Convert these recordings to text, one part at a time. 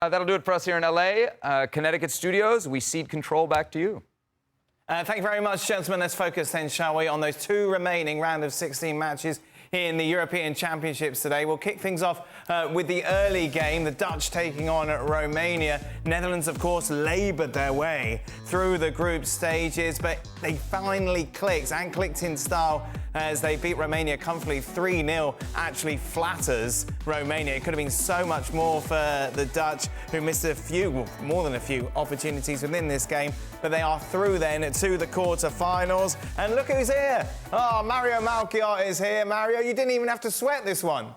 That'll do it for us here in LA. Connecticut studios, we cede control back to you. Thank you very much, gentlemen. Let's focus then, shall we, on those two remaining round of 16 matches in the European Championships today. We'll kick things off with the early game, the Dutch taking on Romania. Netherlands, of course, laboured their way through the group stages, but they finally clicked, and clicked in style as they beat Romania comfortably. 3-0 actually flatters Romania. It could have been so much more for the Dutch, who missed a few, well, more than a few opportunities within this game, but they are through then to the quarter-finals. And look who's here. Oh, Mario Melchiot is here. Mario, you didn't even have to sweat this one.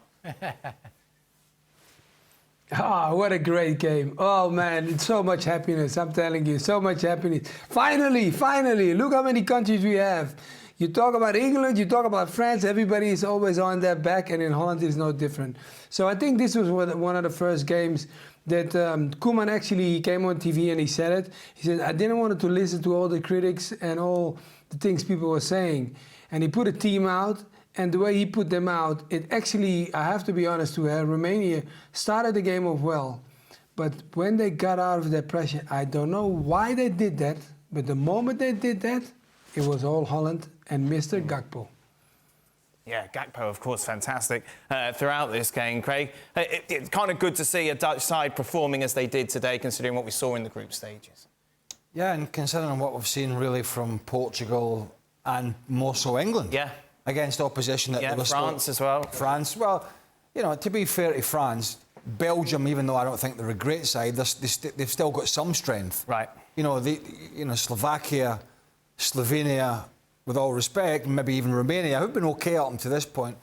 Oh, what a great game. Oh, man, it's so much happiness. I'm telling you, so much happiness. Finally, look how many countries we have. You talk about England, you talk about France, everybody is always on their back, and in Holland it's no different. So I think this was one of the first games that Koeman actually came on TV and he said it. He said, I didn't want to listen to all the critics and all the things people were saying. And he put a team out, and the way he put them out, it actually, I have to be honest with you, Romania started the game off well. But when they got out of that pressure, I don't know why they did that, but the moment they did that, it was all Holland and Mr. Gakpo. Yeah, Gakpo, of course, fantastic throughout this game, Craig. It's kind of good to see a Dutch side performing as they did today, considering what we saw in the group stages. Yeah, and considering what we've seen really from Portugal and more so England. Yeah. Against opposition that yeah, they were France as well. France, well, you know, to be fair to France, Belgium, even though I don't think they're a great side, they've still got some strength. Right. You know, Slovakia, Slovenia, with all respect, maybe even Romania, who've been okay up to this point,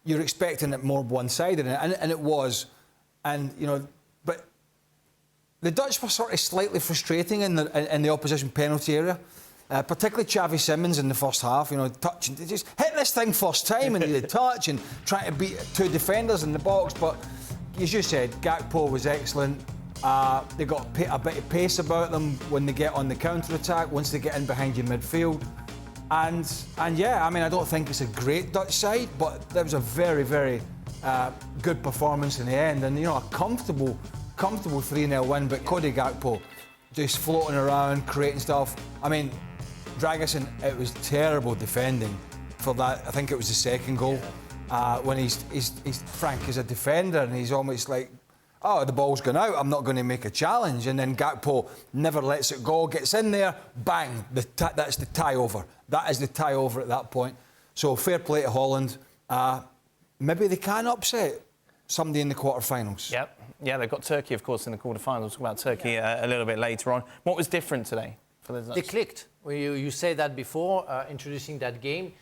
you're expecting it more one-sided, and it was. And, you know, but the Dutch were sort of slightly frustrating in the opposition penalty area. Particularly Xavi Simons in the first half, you know, touching, they just hit this thing first time and he did touch and trying to beat two defenders in the box. But as you said, Gakpo was excellent. They got a bit of pace about them when they get on the counter-attack, once they get in behind your midfield. And yeah, I mean, I don't think it's a great Dutch side, but there was a very, very good performance in the end. And, you know, a comfortable 3-0 win, but Cody Gakpo just floating around, creating stuff. I mean, Dragusin, it was terrible defending for that. I think it was the second goal. When he's Frank is a defender and he's almost like, oh, the ball's gone out, I'm not going to make a challenge. And then Gakpo never lets it go, gets in there, bang, that's the tie over. That is the tie over at that point. So fair play to Holland. Maybe they can upset somebody in the quarterfinals. Yep. Yeah, they've got Turkey, of course, in the quarterfinals. We'll talk about Turkey a little bit later on. What was different today for the Dutch? They clicked. You said that before, introducing that game,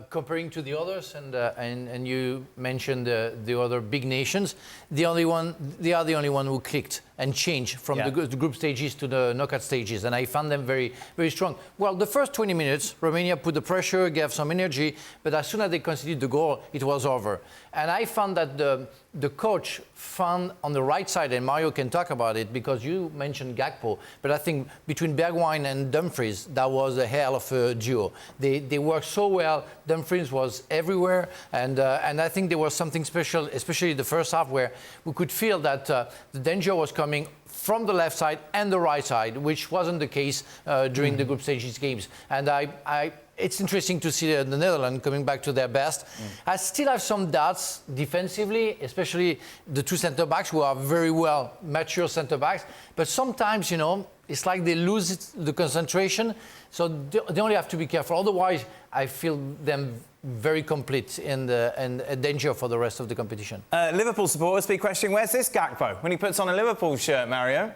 comparing to the others, and you mentioned the other big nations. They are the only one who clicked and changed from the group stages to the knockout stages, and I found them very, very strong. Well, the first 20 minutes, Romania put the pressure, gave some energy, but as soon as they conceded the goal, it was over. And I found that the coach found on the right side, and Mario can talk about it because you mentioned Gakpo, but I think between Bergwijn and Dumfries, that was a hell of a duo. They worked so well. Dumfries was everywhere, and I think there was something special, especially the first half, where we could feel that the danger was coming from the left side and the right side, which wasn't the case during the group stages games. And it's interesting to see the Netherlands coming back to their best. I still have some doubts defensively, especially the two centre-backs who are very well mature centre-backs. But sometimes, you know, it's like they lose the concentration. So they only have to be careful. Otherwise, I feel them very complete and a danger for the rest of the competition. Liverpool supporters be questioning, where's this Gakpo when he puts on a Liverpool shirt, Mario?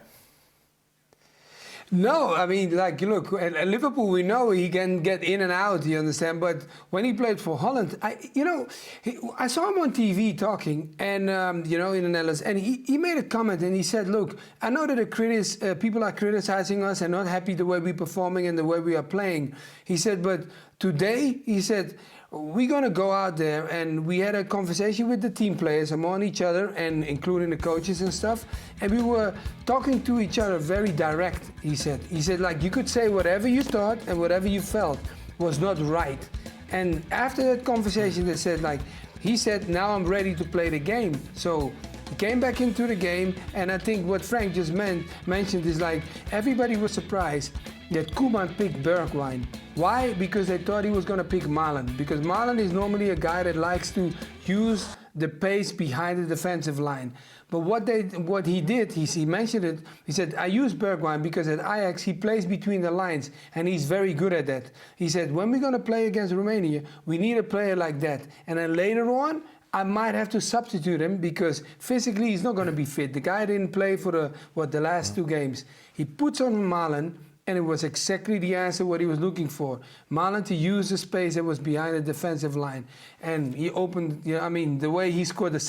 No, I mean, like, look, at Liverpool, we know he can get in and out, you understand? But when he played for Holland, I saw him on TV talking, and, you know, in the Netherlands, and he made a comment, and he said, look, I know that the people are criticizing us and not happy the way we're performing and the way we are playing. He said, but today, he said, we're going to go out there, and we had a conversation with the team players among each other, and including the coaches and stuff, and we were talking to each other very direct, he said. He said, like, you could say whatever you thought and whatever you felt was not right. And after that conversation, they said, like, he said, now I'm ready to play the game. So He came back into the game, and I think what Frank just mentioned is like everybody was surprised that Koeman picked Bergwijn. Why? Because they thought he was going to pick Malen. Because Malen is normally a guy that likes to use the pace behind the defensive line. But what he did, he mentioned it, he said, I use Bergwijn because at Ajax he plays between the lines and he's very good at that. He said, when we're going to play against Romania, we need a player like that. And then later on, I might have to substitute him because physically he's not going to be fit. The guy didn't play for the last 2 games. He puts on Malen, and it was exactly the answer what he was looking for. Malen to use the space that was behind the defensive line. And he opened, the way he scored the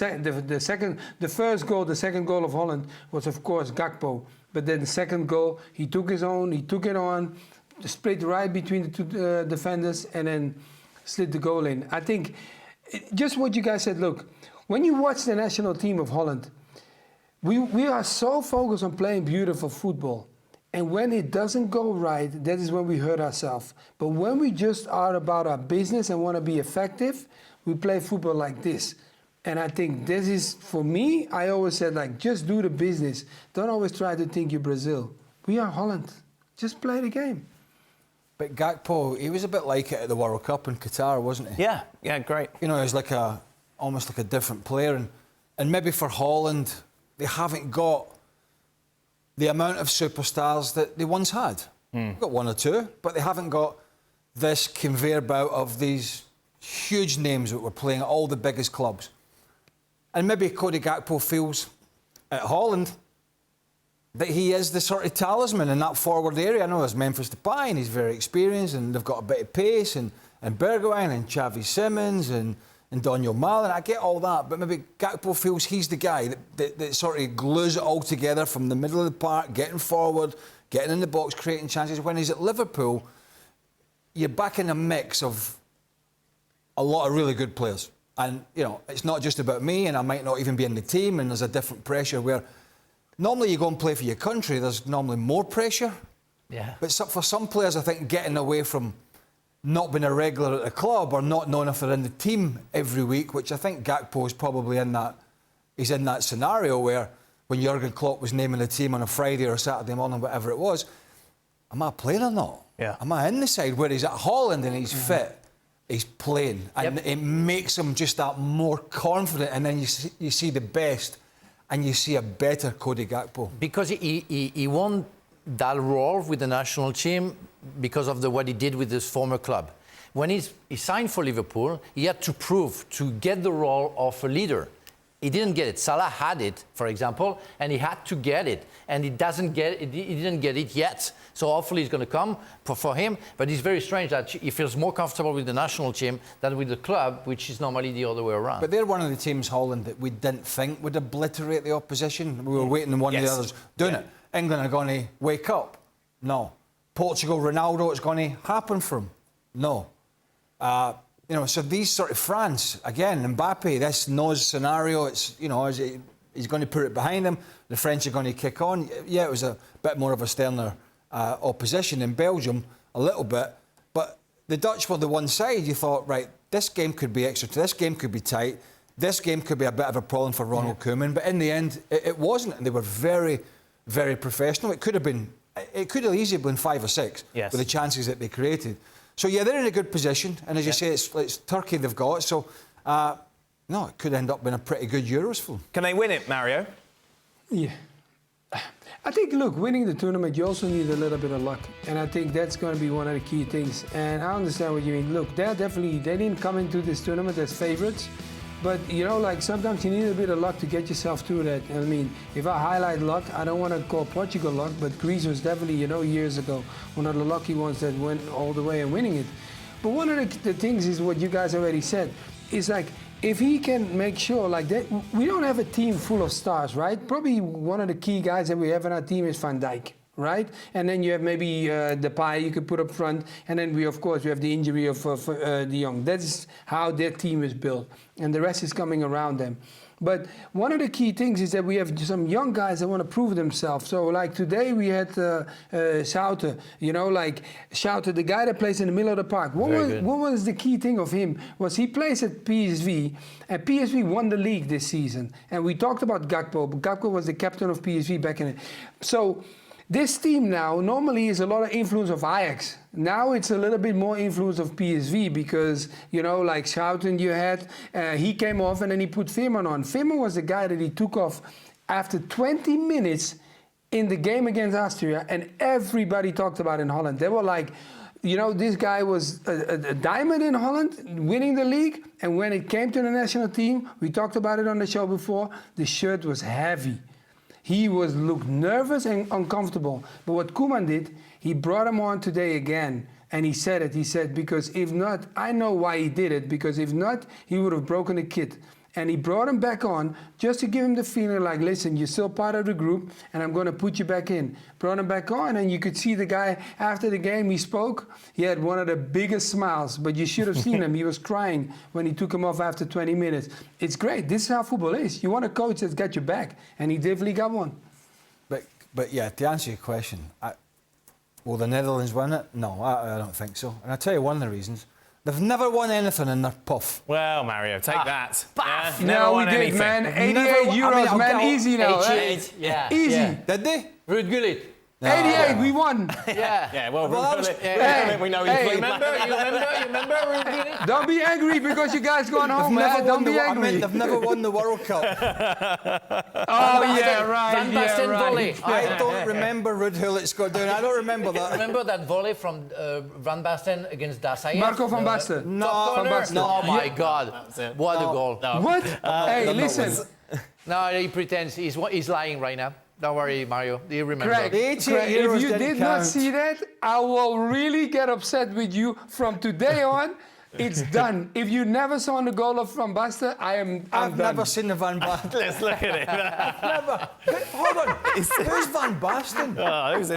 first goal, the second goal of Holland was of course Gakpo. But then the second goal, he took his own, he took it on, split right between the 2 defenders and then slid the goal in. I think, just what you guys said, look, when you watch the national team of Holland, we are so focused on playing beautiful football. And when it doesn't go right, that is when we hurt ourselves. But when we just are about our business and want to be effective, we play football like this. And I think this is, for me, I always said, like, just do the business. Don't always try to think you're Brazil. We are Holland. Just play the game. But Gakpo, he was a bit like it at the World Cup in Qatar, wasn't he? Yeah, great. You know, he was like almost like a different player. And maybe for Holland, they haven't got the amount of superstars that they once had. They've got 1 or 2, but they haven't got this conveyor belt of these huge names that were playing at all the biggest clubs. And maybe Cody Gakpo feels at Holland that he is the sort of talisman in that forward area. I know there's Memphis Depay and he's very experienced and they've got a bit of pace and Bergwijn and Xavi Simons and Daniel Malen. I get all that, but maybe Gakpo feels he's the guy that sort of glues it all together from the middle of the park, getting forward, getting in the box, creating chances. When he's at Liverpool, you're back in a mix of a lot of really good players. And, you know, it's not just about me and I might not even be in the team and there's a different pressure where normally you go and play for your country, there's normally more pressure. Yeah. But for some players, I think getting away from not being a regular at the club or not knowing if they're in the team every week, which I think Gakpo is probably in that. He's in that scenario where when Jurgen Klopp was naming the team on a Friday or a Saturday morning, whatever it was, am I playing or not? Yeah. Am I in the side? Where he's at Holland and he's fit, he's playing. And it makes him just that more confident. And then you see the best and you see a better Cody Gakpo. Because he won that role with the national team because of what he did with his former club. When he signed for Liverpool, he had to prove to get the role of a leader. He didn't get it. Salah had it, for example, and he had to get it. And he didn't get it yet. So hopefully it's going to come for him. But it's very strange that he feels more comfortable with the national team than with the club, which is normally the other way around. But they're one of the teams, Holland, that we didn't think would obliterate the opposition. We were waiting on one of the others doing it. England are going to wake up? No. Portugal, Ronaldo, it's going to happen for him? No. You know, so these sort of France, again, Mbappe, this nose scenario, it's, you know, he's going to put it behind him. The French are going to kick on. Yeah, it was a bit more of a sterner opposition in Belgium, a little bit. But the Dutch were the one side. You thought, right, this game could be extra, this game could be tight, this game could be a bit of a problem for Ronald Koeman. But in the end, it wasn't. And they were very, very professional. It could have easily been 5 or 6 with the chances that they created. So, yeah, they're in a good position. And as you say, it's Turkey they've got. So, no, it could end up being a pretty good Euros for them. Can they win it, Mario? Yeah. I think, look, winning the tournament, you also need a little bit of luck. And I think that's going to be one of the key things. And I understand what you mean. Look, they didn't come into this tournament as favourites. But, you know, like sometimes you need a bit of luck to get yourself through that. I mean, if I highlight luck, I don't want to call Portugal luck, but Greece was definitely, you know, years ago, one of the lucky ones that went all the way and winning it. But one of the things is what you guys already said, is like, if he can make sure, like that, we don't have a team full of stars, right? Probably one of the key guys that we have in our team is Van Dijk. Right, and then you have maybe Depay you could put up front, and then we have the injury of De Jong. That is how their team is built, and the rest is coming around them. But one of the key things is that we have some young guys that want to prove themselves. So like today we had Schouten, you know, like Schouten, the guy that plays in the middle of the park. What was the key thing of him? Was he plays at PSV, and PSV won the league this season. And we talked about Gakpo, but Gakpo was the captain of PSV back in it. So this team now normally is a lot of influence of Ajax. Now it's a little bit more influence of PSV because, you know, like Schouten you had, he came off and then he put Veerman on. Veerman was the guy that he took off after 20 minutes in the game against Austria, and everybody talked about in Holland. They were like, you know, this guy was a diamond in Holland, winning the league, and when it came to the national team, we talked about it on the show before, the shirt was heavy. He looked nervous and uncomfortable. But what Koeman did, he brought him on today again. And he said it. He said, because if not, I know why he did it. Because if not, he would have broken the kit. And he brought him back on just to give him the feeling like, listen, you're still part of the group and I'm going to put you back in. Brought him back on, and you could see the guy after the game he spoke. He had one of the biggest smiles, but you should have seen him. He was crying when he took him off after 20 minutes. It's great. This is how football is. You want a coach that's got your back, and he definitely got one. But yeah, to answer your question, will the Netherlands win it? No, I don't think so. And I'll tell you one of the reasons. They've never won anything in their puff. Well, Mario, take that. Yeah, No, we did, man. 88 euros, man. Easy now. 88, yeah. Easy. Yeah. Did they? Ruud Gullit. 88, we won. Yeah. Yeah, well, we know hey, you Remember Ruud Gullit? Don't be angry because you guys going home, man. Don't be angry. They've never won the World Cup. Oh, yeah, right. Van Basten volley. I don't remember Ruud Gullit scored down. I don't remember that. Remember that volley from Van Basten against Dasayev? Marco van Basten. No, Van Basten. Oh my God! What a goal! What? Hey, listen. No, he pretends he's lying right now. Don't worry, Mario. Do you remember? Craig, if you did not see that, I will really get upset with you from today on. It's done. If you never saw the goal of Van Basten, I'm I've done. never seen the Van Basten. Let's look at it. Hold on. Who's Van Basten? Oh, who's